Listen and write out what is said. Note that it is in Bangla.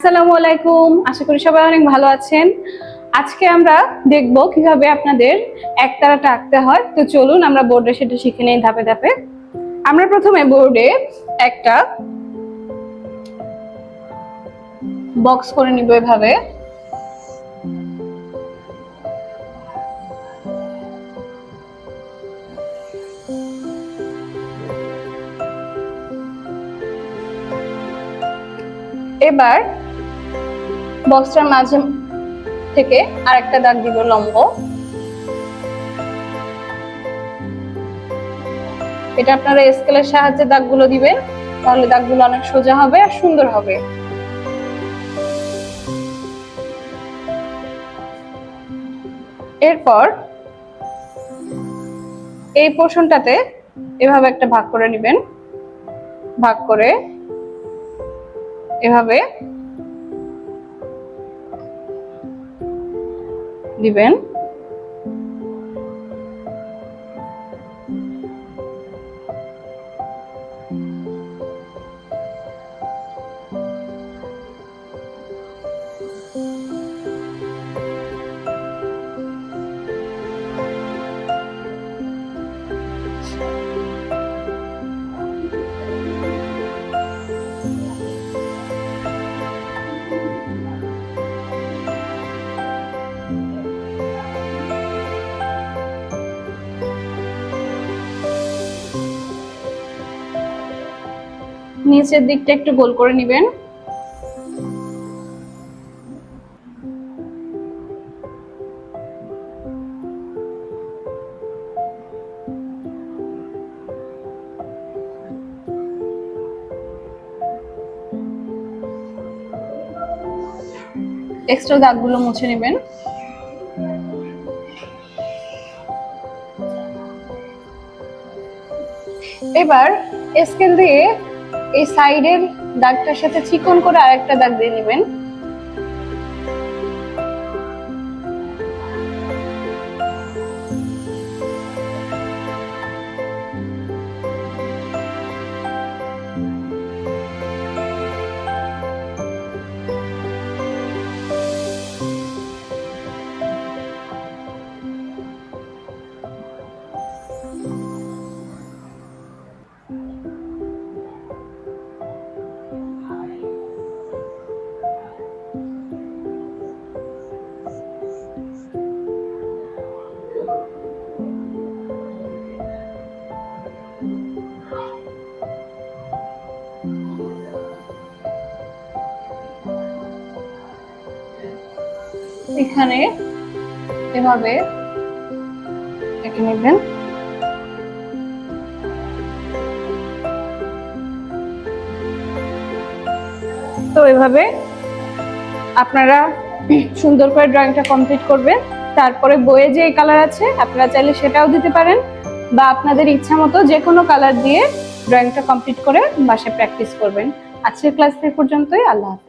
আসসালামু আলাইকুম, আশা করি সবাই অনেক ভালো আছেন। আজকে আমরা দেখব কিভাবে আপনাদের একতারাটা আঁকতে হয়। তো চলুন আমরা বোর্ডে সেটা শিখে নেই ধাপে ধাপে। আমরা প্রথমে বোর্ডে একটা বক্স করে নিব এভাবে। এবার বক্সটার মাঝে থেকে আরেকটা দাগ দিব লম্ব। এটা আপনারা স্কেলের সাহায্যে দাগগুলো দিবেন, তাহলে দাগগুলো অনেক সোজা হবে আর সুন্দর হবে। এরপর এই পোর্শনটাতে এভাবে একটা ভাগ করে নেবেন, ভাগ করে এভাবে দিবেন। নিচের দিকটা একটু গোল করে নেবেন। এক্সট্রা দাগগুলো মুছে নেবেন। এবার স্কেল দিয়ে এই সাইডের দাগটার সাথে চিকন করে আরেকটা দাগ দিয়ে নেবেন। এখানে এভাবে এঁকে নেবেন। তো এভাবে আপনারা সুন্দর করে ড্রয়িংটা কমপ্লিট করবেন। তারপরে বইয়ে যে কালার আছে আপনারা চাইলে সেটাও দিতে পারেন, বা আপনাদের ইচ্ছা মতো যে কোনো কালার দিয়ে ড্রয়িংটা কমপ্লিট করে বাসায় প্র্যাকটিস করবেন। আজকের ক্লাস এই পর্যন্তই। আল্লাহ হাফেজ।